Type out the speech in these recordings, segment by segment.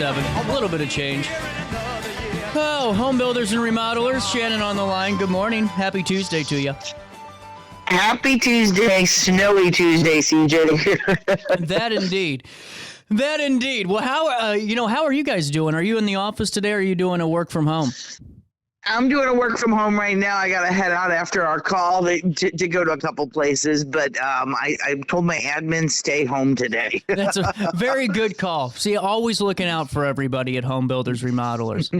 27. A little bit of change. Oh, home builders and remodelers. Shannon on the line. Good morning. Happy Tuesday to you. Happy Tuesday, snowy Tuesday, CJ. That indeed. That indeed. Well, how are you guys doing? Are you in the office today, or are you doing a work from home? I'm doing a work from home right now. I got to head out after our call to go to a couple places, but I told my admin stay home today. That's a very good call. See, always looking out for everybody at Home Builders Remodelers.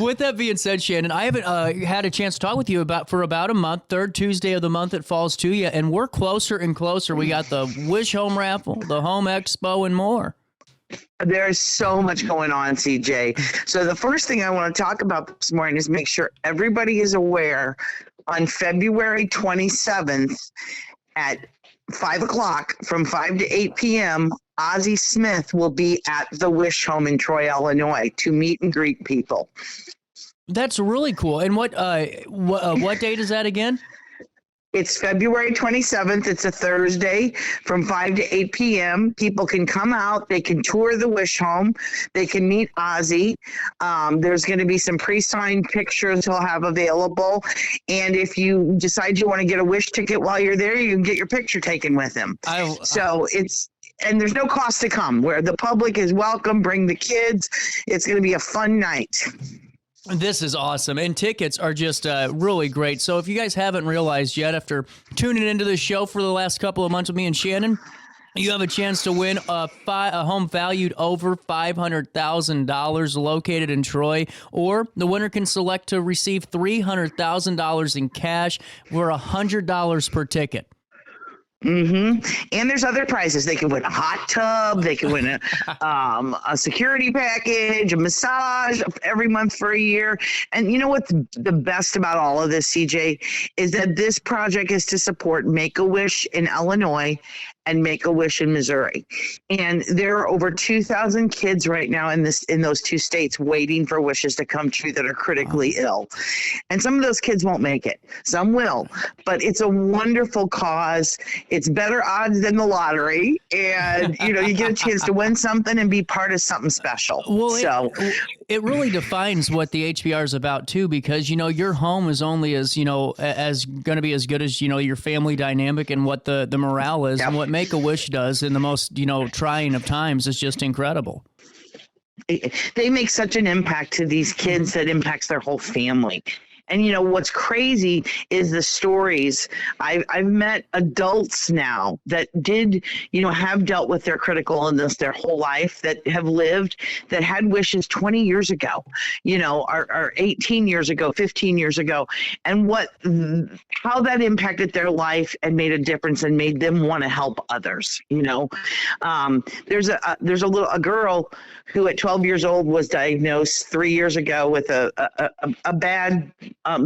With that being said, Shannon, I haven't had a chance to talk with you for about a month. Third Tuesday of the month it falls to you, and we're closer and closer. We got the Wish Home Raffle, the Home Expo, and more. There's so much going on, CJ. So the first thing I want to talk about this morning is make sure everybody is aware on February 27th at 5 o'clock, from 5 to 8 p.m., Ozzie Smith will be at the Wish Home in Troy, Illinois, to meet and greet people. That's really cool. And what date is that again? It's February 27th. It's a Thursday from 5 to 8 p.m. People can come out. They can tour the Wish Home. They can meet Ozzie. There's going to be some pre-signed pictures he'll have available. And if you decide you want to get a Wish ticket while you're there, you can get your picture taken with him. And there's no cost to come. Where the public is welcome, bring the kids. It's going to be a fun night. This is awesome, and tickets are just really great. So if you guys haven't realized yet, after tuning into the show for the last couple of months with me and Shannon, you have a chance to win a home valued over $500,000 located in Troy, or the winner can select to receive $300,000 in cash for $100 per ticket. And there's other prizes. They can win a hot tub. They can win a security package, a massage every month for a year. And you know what's the best about all of this, CJ, is that this project is to support Make-A-Wish in Illinois and Make-A-Wish in Missouri. And there are over 2,000 kids right now in those two states waiting for wishes to come true that are critically ill. And some of those kids won't make it. Some will. But it's a wonderful cause. It's better odds than the lottery. And, you get a chance to win something and be part of something special. Well, it really defines what the HBR is about, too, because, your home is only as going to be as good as, your family dynamic and what the morale is. Yep. And what Make-A-Wish does in the most, trying of times is just incredible. They make such an impact to these kids that impacts their whole family. And what's crazy is the stories. I've met adults now that did, have dealt with their critical illness their whole life, that have lived, that had wishes 20 years ago, or 18 years ago, 15 years ago, and how that impacted their life and made a difference and made them want to help others. There's a girl who at 12 years old was diagnosed 3 years ago with a bad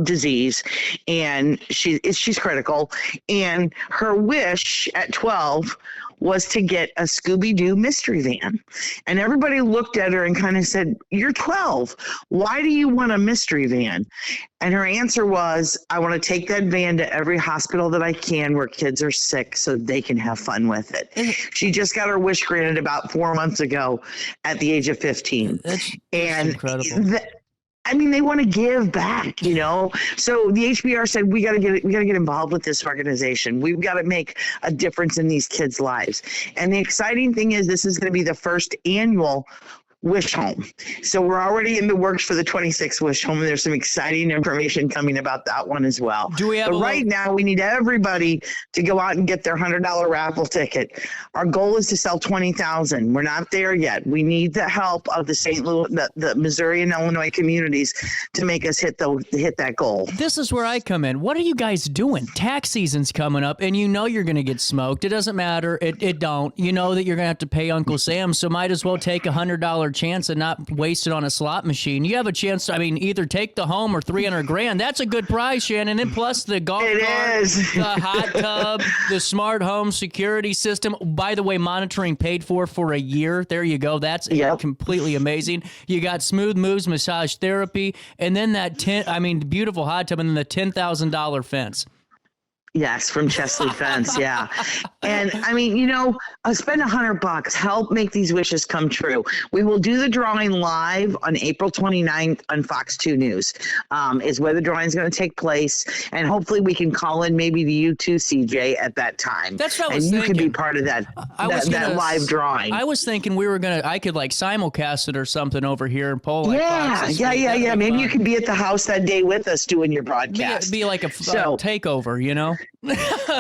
disease, and she's critical, and her wish at 12 was to get a Scooby-Doo mystery van. And everybody looked at her and kind of said, "You're 12. Why do you want a mystery van?" And her answer was, "I want to take that van to every hospital that I can where kids are sick so they can have fun with it." She just got her wish granted about 4 months ago at the age of 15. That's incredible. They want to give back, So the HBR said, we got to get involved with this organization. We've got to make a difference in these kids' lives. And the exciting thing is, this is going to be the first annual Wish Home. So we're already in the works for the 26th Wish Home, and there's some exciting information coming about that one as well. Right now, we need everybody to go out and get their $100 raffle ticket. Our goal is to sell 20,000. We're not there yet. We need the help of the St. Louis, the Missouri and Illinois communities to make us hit that goal. This is where I come in. What are you guys doing? Tax season's coming up, and you're going to get smoked. It doesn't matter. It don't. You know that you're going to have to pay Uncle Sam, so might as well take $100 chance and not waste it on a slot machine. You have a chance to, either take the home or $300,000. That's a good prize, Shannon. And plus the golf cart, the hot tub, the smart home security system. By the way, monitoring paid for a year. There you go. That's completely amazing. You got Smooth Moves massage therapy, and then that beautiful hot tub, and then the $10,000 fence. Yes, from Chesley Fence. Yeah. And I mean, spend $100, help make these wishes come true. We will do the drawing live on April 29th on Fox 2 News, is where the drawing is going to take place. And hopefully we can call in maybe to you too, CJ, at that time. That's what I was thinking. And you can be part of that live drawing. I was thinking I could like simulcast it or something over here and pull. Like, yeah. Maybe you could be at the house that day with us doing your broadcast. Be like a takeover,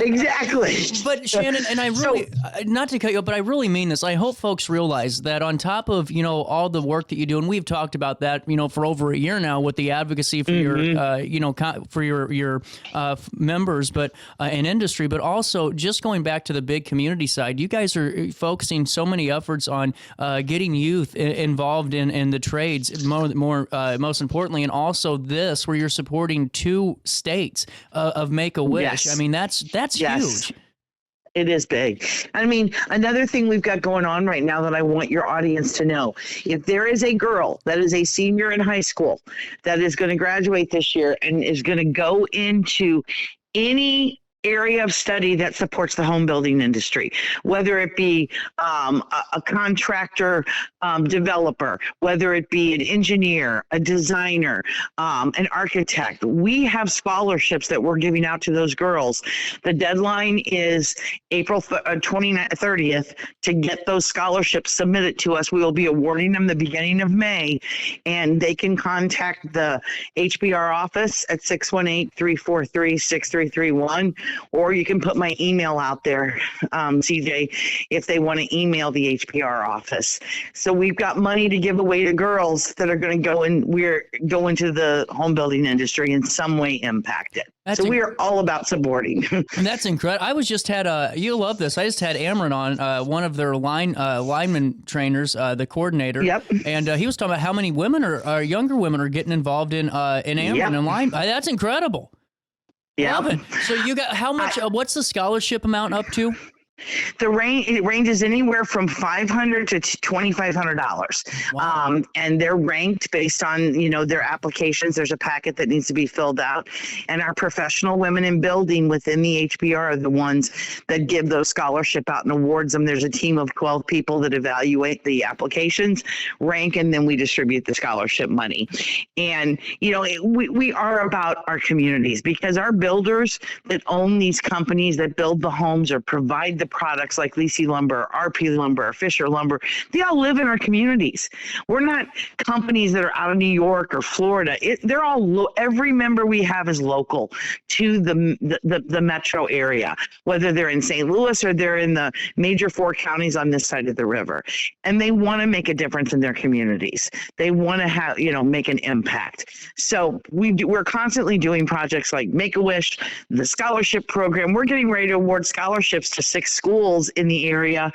Exactly. But Shannon, and I really, not to cut you off, but I really mean this. I hope folks realize that on top of, all the work that you do, and we've talked about that, for over a year now with the advocacy for your members, but in industry, but also just going back to the big community side, you guys are focusing so many efforts on getting youth involved in the trades, most importantly, and also this, where you're supporting 2 states of Make-A-Wish. Yes. I mean, that's huge. It is big. I mean, another thing we've got going on right now that I want your audience to know, if there is a girl that is a senior in high school that is going to graduate this year and is going to go into any area of study that supports the home building industry, whether it be a contractor, developer, whether it be an engineer, a designer, an architect. We have scholarships that we're giving out to those girls. The deadline is April 30th to get those scholarships submitted to us. We will be awarding them the beginning of May, and they can contact the HBR office at 618-343-6331. Or you can put my email out there, CJ, if they want to email the HPR office. So we've got money to give away to girls that are going to go into the home building industry in some way impact it. We are all about supporting. And that's incredible. I was just you'll love this. I just had Amron on, one of their lineman trainers, the coordinator. Yep. And he was talking about how many women younger women are getting involed in Amron and line. That's incredible. Yeah. Love it. So you got how much? What's the scholarship amount up to? It ranges anywhere from $500 to $2,500. Wow. And they're ranked based on, their applications. There's a packet that needs to be filled out. And our professional women in building within the HBR are the ones that give those scholarship out and awards them. There's a team of 12 people that evaluate the applications, rank, and then we distribute the scholarship money. And, we are about our communities, because our builders that own these companies that build the homes or provide the products like Lisi Lumber, RP Lumber, Fisher Lumber, they all live in our communities. We're not companies that are out of New York or Florida. They're all every member we have is local to the metro area, whether they're in St. Louis or they're in the major 4 counties on this side of the river. And they want to make a difference in their communities. They want to have, make an impact. So we're constantly doing projects like Make-A-Wish, the scholarship program. We're getting ready to award scholarships to 6 schools in the area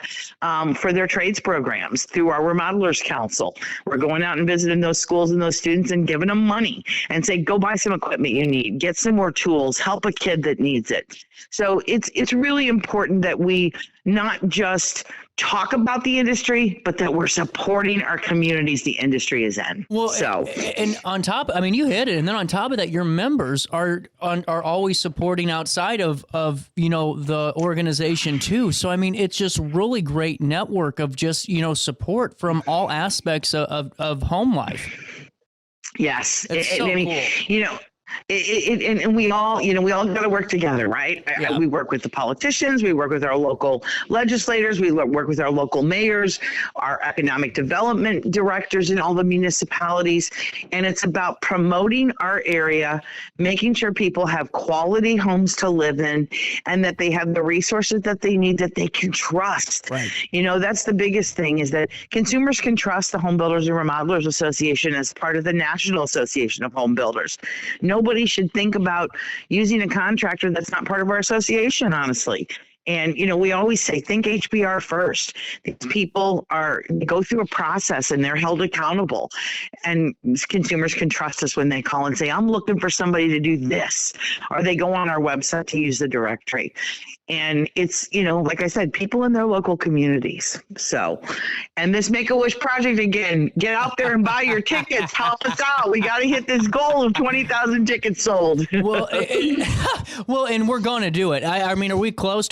for their trades programs through our Remodelers Council. We're going out and visiting those schools and those students and giving them money and say, go buy some equipment you need, get some more tools, help a kid that needs it. So it's really important that we not just talk about the industry, but that we're supporting our communities the industry is in. Well, and on top, you hit it. And then on top of that, your members are always supporting outside of the organization too. So, it's just really great network of just, support from all aspects of home life. Yes. It's so cool. And we all got to work together, right? Yeah. We work with the politicians, we work with our local legislators, we work with our local mayors, our economic development directors in all the municipalities. And it's about promoting our area, making sure people have quality homes to live in, and that they have the resources that they need, that they can trust. Right. That's the biggest thing, is that consumers can trust the Home Builders and Remodelers Association as part of the National Association of Home Builders. Nobody should think about using a contractor that's not part of our association, honestly. And, we always say, think HBR first. These people they go through a process and they're held accountable. And consumers can trust us when they call and say, I'm looking for somebody to do this. Or they go on our website to use the directory. And it's, like I said, people in their local communities. So, and this Make-A-Wish project, again, get out there and buy your tickets. Help us out. We got to hit this goal of 20,000 tickets sold. Well, and we're going to do it. I mean, are we close?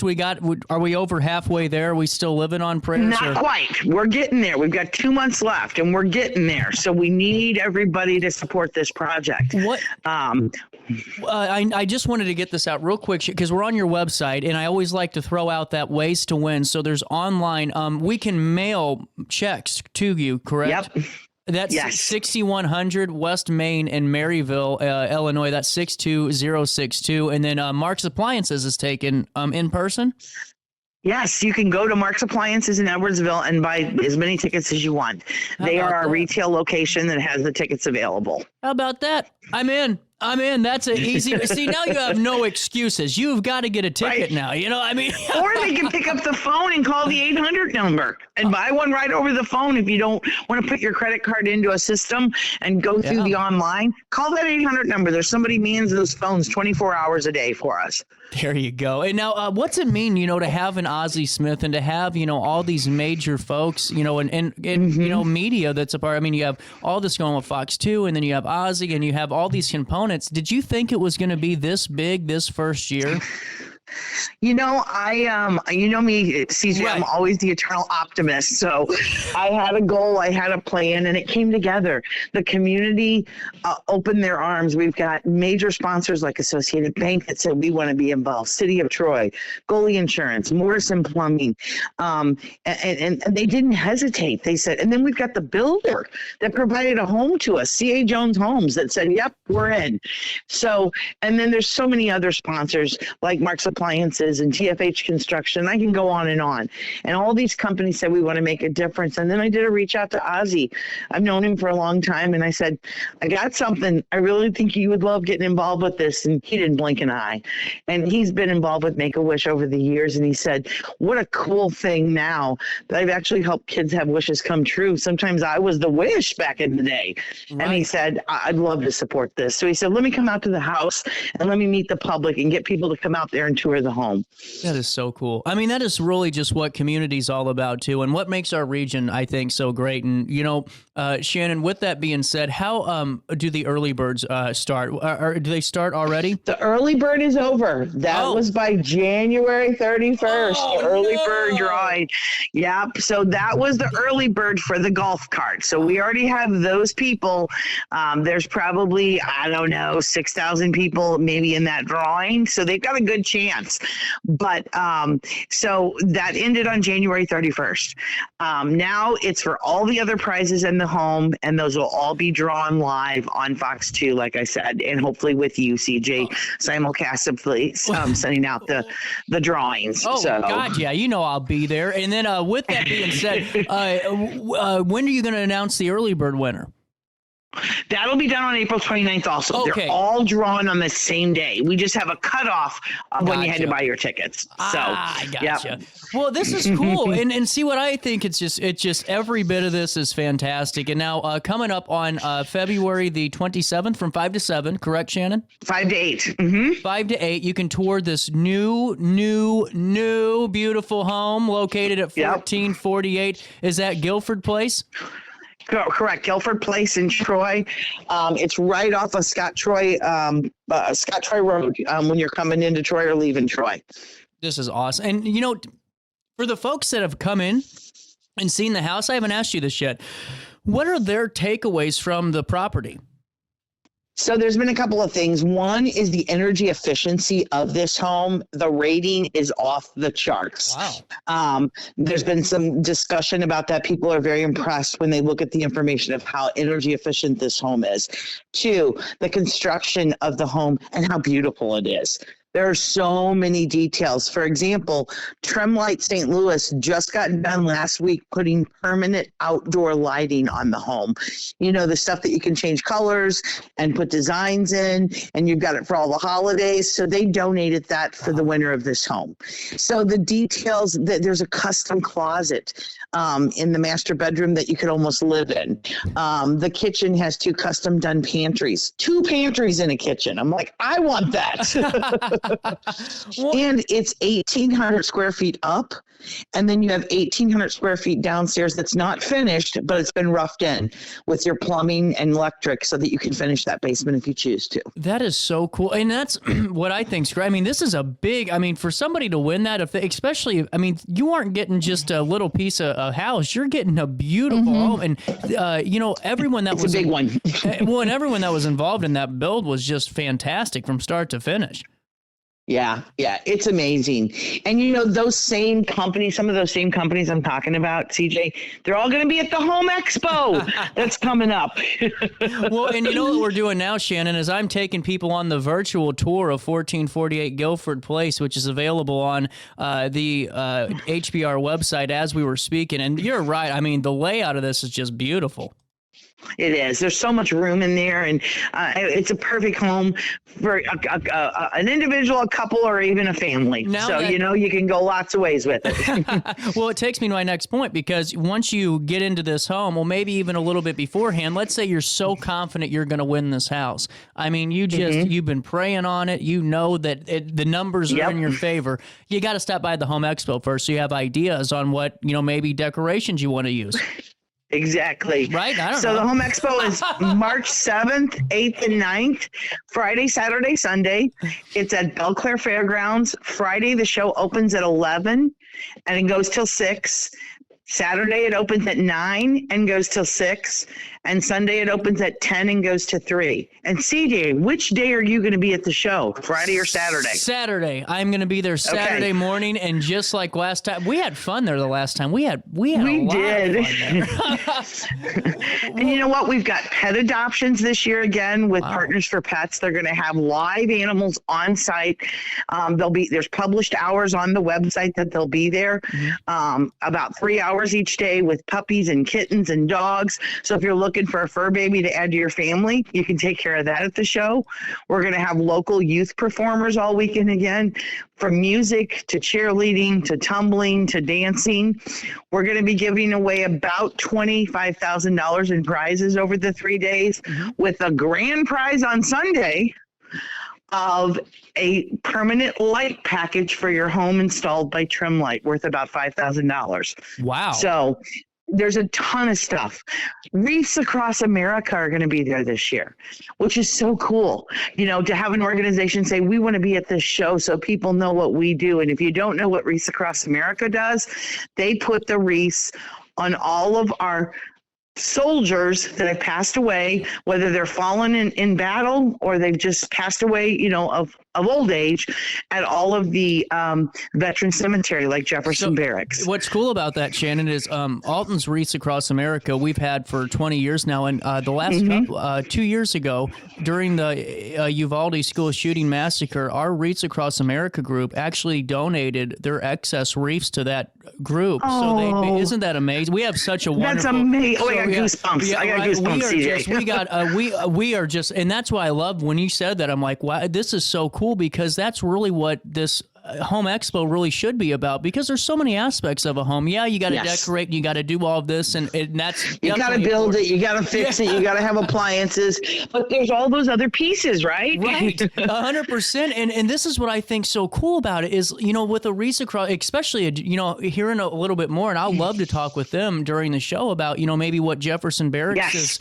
Are we over halfway there? Are we still living on prayers? Not quite. We're getting there. We've got 2 months left and we're getting there. So we need everybody to support this project. What? I just wanted to get this out real quick because we're on your website, and I always like to throw out that ways to win. So there's online. We can mail checks to you, correct? Yep. That's 6100 West Main in Maryville, Illinois. That's 62062. And then Mark's Appliances is taken in person. Yes, you can go to Mark's Appliances in Edwardsville and buy as many tickets as you want. They are a retail location that has the tickets available. How about that? I'm in. That's an easy. See, now you have no excuses. You've got to get a ticket now. Or they can pick up the phone and call the 800 number and buy one right over the phone. If you don't want to put your credit card into a system and go through the online, call that 800 number. There's somebody mans those phones 24 hours a day for us. There you go. And now, what's it mean, to have an Ozzie Smith and to have, all these major folks, and media that's a part. I mean, you have all this going with Fox 2, and then you have Ozzie, and you have all these components. Did you think it was going to be this big this first year? Me, CJ, right. I'm always the eternal optimist. So I had a goal, I had a plan, and it came together. The community opened their arms. We've got major sponsors like Associated Bank that said we want to be involved, City of Troy, Goalie Insurance, Morrison Plumbing, and they didn't hesitate. They said, and then we've got the builder that provided a home to us, C.A. Jones Homes, that said, yep, we're in. So, and then there's so many other sponsors like Mark's Appliances and TFH Construction. I can go on. And all these companies said, we want to make a difference. And then I did a reach out to Ozzie. I've known him for a long time. And I said, I got something. I really think you would love getting involved with this. And he didn't blink an eye. And he's been involved with Make-A-Wish over the years. And he said, what a cool thing now that I've actually helped kids have wishes come true. Sometimes I was the wish back in the day. Right. And he said, I'd love to support this. So he said, let me come out to the house and let me meet the public and get people to come out there and tour the home. That is so cool. I mean, that is really just what community's all about too, and what makes our region, I think, so great. And Shannon, with that being said, how do the early birds start? Or do they start already? The early bird is over. That was by January 31st. The early bird drawing. Yep. So that was the early bird for the golf cart. So we already have those people. There's probably 6,000 people maybe in that drawing. So they've got a good chance. But so that ended on January 31st. Now it's for all the other prizes in the home, and those will all be drawn live on Fox 2, like I said, and hopefully with you, CJ, simulcastly sending out the drawings. Oh, so. God, yeah, I'll be there. And then with that being said, when are you going to announce the early bird winner? That'll be done on April 29th also. Okay. They're all drawn on the same day. We just have a cutoff when you had to buy your tickets. So, gotcha. Yep. Well, this is cool. and see what I think, it's just every bit of this is fantastic. And now coming up on February the 27th from 5 to 7, correct, Shannon? 5 to 8. Mm-hmm. 5 to 8, you can tour this new beautiful home located at 1448. Yep. Is that Guilford Place? Correct. Guilford Place in Troy. It's right off of Scott Troy Road when you're coming into Troy or leaving Troy. This is awesome. And, for the folks that have come in and seen the house, I haven't asked you this yet. What are their takeaways from the property? So there's been a couple of things. One is the energy efficiency of this home. The rating is off the charts. Wow. There's been some discussion about that. People are very impressed when they look at the information of how energy efficient this home is. 2, the construction of the home and how beautiful it is. There are so many details. For example, Tremlight St. Louis just got done last week putting permanent outdoor lighting on the home. You know, the stuff that you can change colors and put designs in, and you've got it for all the holidays. So they donated that for the winter of this home. So the details, that there's a custom closet in the master bedroom that you could almost live in. The kitchen has 2 custom done pantries, 2 pantries in a kitchen. I'm like, I want that. And it's 1,800 square feet up. And then you have 1,800 square feet downstairs that's not finished, but it's been roughed in with your plumbing and electric so that you can finish that basement if you choose to. That is so cool. And that's what I think's great. I mean, this is a big, for somebody to win that, especially, you aren't getting just a little piece of a house. You're getting a beautiful home. And, everyone that was a big one. Well, and everyone that was involved in that build was just fantastic from start to finish. Yeah, it's amazing. And those same companies, some of those same companies I'm talking about, CJ, they're all going to be at the Home Expo that's coming up. Well, and you know what we're doing now, Shannon, is I'm taking people on the virtual tour of 1448 Guilford Place, which is available on the HBR website as we were speaking. And you're right. The layout of this is just beautiful. It is. There's so much room in there, and it's a perfect home for an individual, a couple, or even a family. You can go lots of ways with it. Well, it takes me to my next point, because once you get into this home, well, maybe even a little bit beforehand, let's say you're so confident you're going to win this house. You've been praying on it. You know that the numbers are in your favor. You got to stop by the Home Expo first, so you have ideas on what, maybe decorations you want to use. Exactly. Right. The Home Expo is March 7th, 8th, and 9th, Friday, Saturday, Sunday. It's at Belle Claire Fairgrounds. Friday, the show opens at 11 and it goes till 6. Saturday, it opens at 9 and goes till 6. And Sunday, it opens at 10 and goes to 3. And CJ, which day are you going to be at the show? Friday or Saturday? Saturday. I'm going to be there Saturday morning. And just like last time, we had fun there the last time. We did. And you know what? We've got pet adoptions this year again with Partners for Pets. They're going to have live animals on site. There's published hours on the website that they'll be there, about 3 hours each day with puppies and kittens and dogs. So if you're looking for a fur baby to add to your family, you can take care of that at the show. We're going to have local youth performers all weekend again, from music to cheerleading to tumbling to dancing. We're going to be giving away about $25,000 in prizes over the 3 days, with a grand prize on Sunday of a permanent light package for your home installed by Tremlight, worth about $5,000. Wow. So there's a ton of stuff. Wreaths across America are going to be there this year, which is so cool. To have an organization say, we want to be at this show so people know what we do. And if you don't know what Wreaths Across America does, they put the wreaths on all of our soldiers that have passed away, whether they're fallen in battle or they've just passed away, of old age, at all of the veteran cemetery like Jefferson Barracks. What's cool about that, Shannon, is Alton's Wreaths Across America we've had for 20 years now, and the last 2 years ago, during the Uvalde school shooting massacre, our Wreaths Across America group actually donated their excess wreaths to that group. So isn't that amazing? We have such a wonderful... That's amazing. I got goosebumps. I got goosebumps, we are just, and that's why I love when you said that. I'm like, wow, this is so cool, because that's really what this Home Expo really should be about, because there's so many aspects of a home. Yeah, you got to decorate, and you got to do all of this, and that's you got to build it, you got to fix it, you got to have appliances, but there's all those other pieces, right? Right, 100%. And this is what I think so cool about it is, with the Wreaths Across, especially hearing a little bit more, and I'll love to talk with them during the show about maybe what Jefferson Barracks'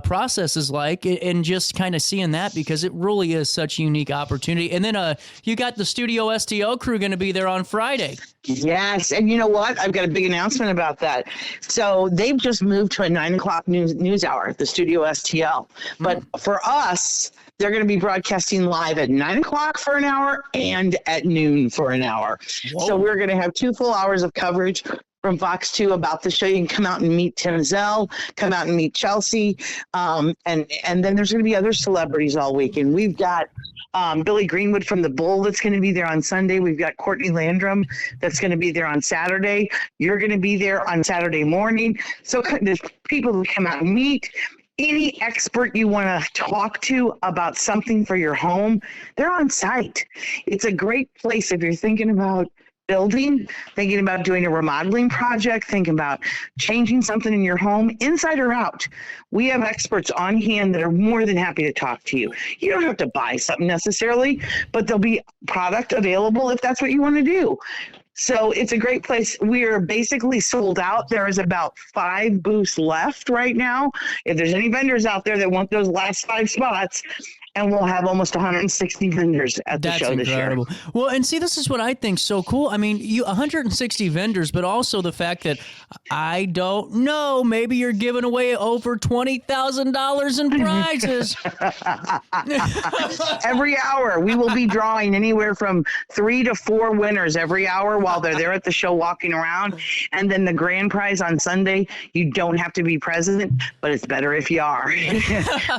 process is like, and just kind of seeing that, because it really is such a unique opportunity. And then you got the Studio STL crew going to be there on Friday. Yes. And you know what? I've got a big announcement about that. So they've just moved to a 9 o'clock news hour, the Studio STL. But for us, they're going to be broadcasting live at 9 o'clock for an hour and at noon for an hour. Whoa. So we're going to have 2 full hours of coverage from Fox 2 about the show. You can come out and meet Tim Zell, come out and meet Chelsea. And then there's going to be other celebrities all weekend. We've got Billy Greenwood from The Bull that's going to be there on Sunday. We've got Courtney Landrum that's going to be there on Saturday. You're going to be there on Saturday morning. So there's people who come out and meet. Any expert you want to talk to about something for your home, they're on site. It's a great place if you're thinking about building, thinking about doing a remodeling project, thinking about changing something in your home, inside or out. We have experts on hand that are more than happy to talk to you. You don't have to buy something necessarily, but there'll be product available if that's what you want to do. So it's a great place. We are basically sold out. There is about 5 booths left right now. If there's any vendors out there that want those last 5 spots, and we'll have almost 160 vendors at the show this year. Well, and see, this is what I think so cool. I mean, 160 vendors, but also the fact that I don't know, maybe you're giving away over $20,000 in prizes. Every hour, we will be drawing anywhere from 3 to 4 winners every hour while they're there at the show walking around. And then the grand prize on Sunday, you don't have to be present, but it's better if you are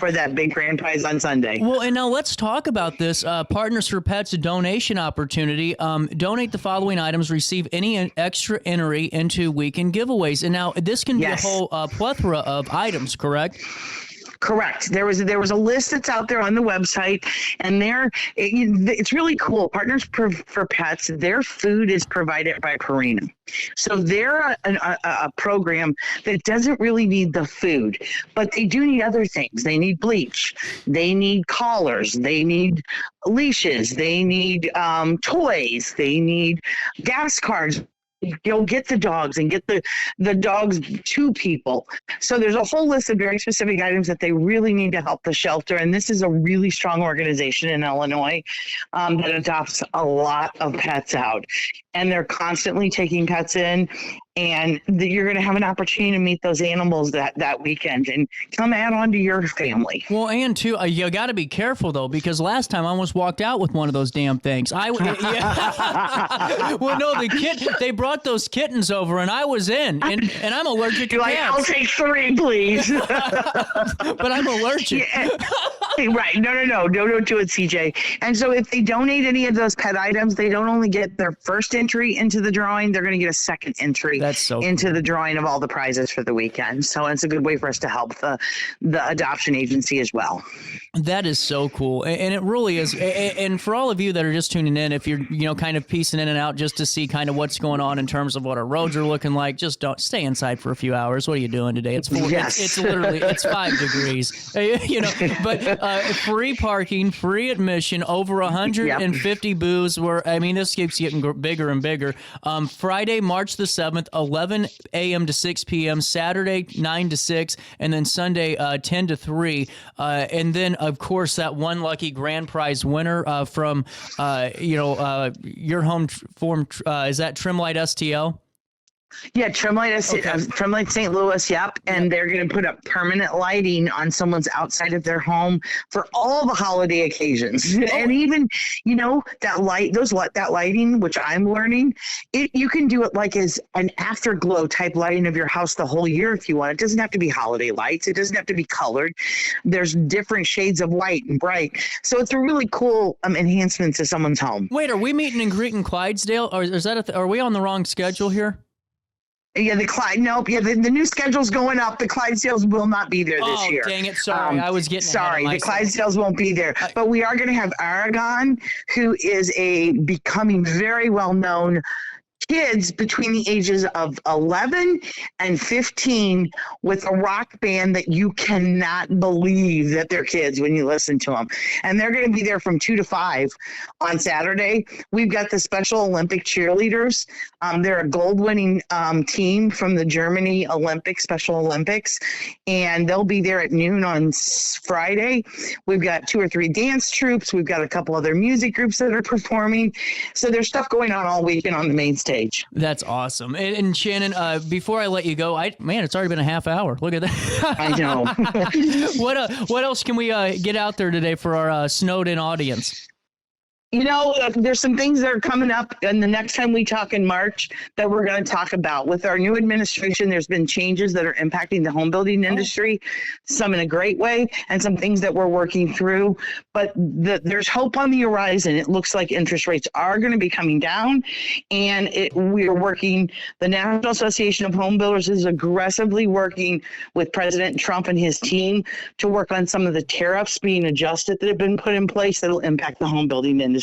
for that big grand prize on Sunday. Well, and now let's talk about this Partners for Pets donation opportunity. Donate the following items, receive any extra entry into weekend giveaways. And now this can be a whole plethora of items, correct? Correct. There was a list that's out there on the website, and it's really cool. Partners for Pets, their food is provided by Purina. So they're a program that doesn't really need the food, but they do need other things. They need bleach. They need collars. They need leashes. They need toys. They need gas cards. You'll get the dogs and get the dogs to people. So there's a whole list of very specific items that they really need to help the shelter. And this is a really strong organization in Illinois that adopts a lot of pets out. And they're constantly taking pets in. And you're going to have an opportunity to meet those animals that weekend and come add on to your family. Well, and too, you got to be careful though, because last time I almost walked out with one of those damn things. Well, no, they brought those kittens over, and I was in, and I'm allergic to cats. I'll take 3, please. But I'm allergic. Yeah. Right. No, don't do it, CJ. And so if they donate any of those pet items, they don't only get their first entry into the drawing, they're going to get a second entry into the drawing of all the prizes for the weekend. So it's a good way for us to help the adoption agency as well. That is so cool. And it really is. And for all of you that are just tuning in, if you're kind of piecing in and out just to see kind of what's going on in terms of what our roads are looking like, just don't stay inside for a few hours. What are you doing today? It's literally 5 degrees. But free parking, free admission, over 150 booths. This keeps getting bigger and bigger. Friday, March the 7th, 11 a.m. to 6 p.m. Saturday, 9 to 6, and then Sunday, 10 to 3. And then, of course, that one lucky grand prize winner from, your home form. Is that Trimlight STL? Yeah, Trimlight St. Louis, yep. And they're going to put up permanent lighting on someone's outside of their home for all the holiday occasions. And even, that lighting, which I'm learning, you can do it like as an afterglow type lighting of your house the whole year if you want. It doesn't have to be holiday lights. It doesn't have to be colored. There's different shades of white and bright. So it's a really cool enhancement to someone's home. Wait, are we meeting and greeting Clydesdale? Or is that are we on the wrong schedule here? Yeah, the new schedule's going up. The Clydesdales will not be there this year. Oh, dang it. Sorry, I was getting Sorry, the Clydesdales won't be there. But we are going to have Aragon, who is becoming very well-known kids between the ages of 11 and 15 with a rock band that you cannot believe that they're kids when you listen to them. And they're going to be there from 2 to 5 on Saturday. We've got the Special Olympic cheerleaders. They're a gold-winning team from the Germany Special Olympics, and they'll be there at noon on Friday. We've got 2 or 3 dance troupes. We've got a couple other music groups that are performing. So there's stuff going on all weekend on the main stage. That's awesome. And Shannon, before I let you go, it's already been a half hour. Look at that. I know. What else can we get out there today for our snowed-in audience? There's some things that are coming up, and the next time we talk in March that we're going to talk about. With our new administration, there's been changes that are impacting the home building industry, some in a great way, and some things that we're working through. But there's hope on the horizon. It looks like interest rates are going to be coming down, and we are working. The National Association of Home Builders is aggressively working with President Trump and his team to work on some of the tariffs being adjusted that have been put in place that will impact the home building industry.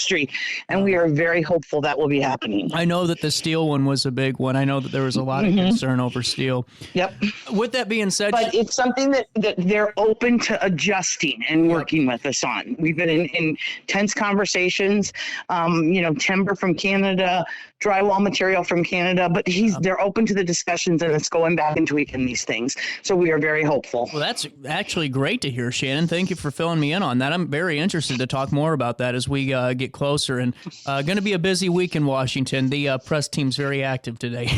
And we are very hopeful that will be happening. I know that the steel one was a big one. I know that there was a lot of concern over steel. Yep. With that being said, but it's something that they're open to adjusting and working with us on. We've been in intense conversations, timber from Canada, drywall material from Canada, but they're open to the discussions, and it's going back and tweaking these things. So we are very hopeful. Well, that's actually great to hear, Shannon. Thank you for filling me in on that. I'm very interested to talk more about that as we get closer. And going to be a busy week in Washington. The press team's very active today.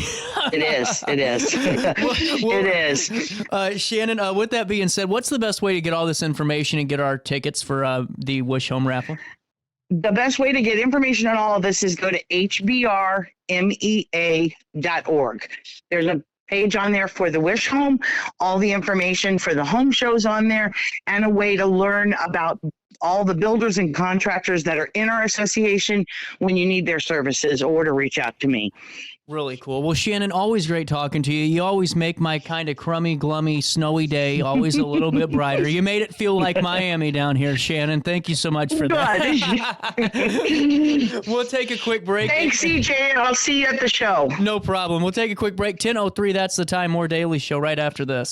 It is. It is. Shannon, with that being said, what's the best way to get all this information and get our tickets for the Wish Home Raffle? The best way to get information on all of this is go to HBRMEA.org. There's a page on there for the Wish Home, all the information for the home shows on there, and a way to learn about all the builders and contractors that are in our association when you need their services, or to reach out to me. Really cool. Well, Shannon, always great talking to you. You always make my kind of crummy, glummy, snowy day always a little bit brighter. You made it feel like Miami down here, Shannon. Thank you so much for that. We'll take a quick break. Thanks, CJ. I'll see you at the show. No problem. We'll take a quick break. 10:03, that's the time. More Daily Show right after this.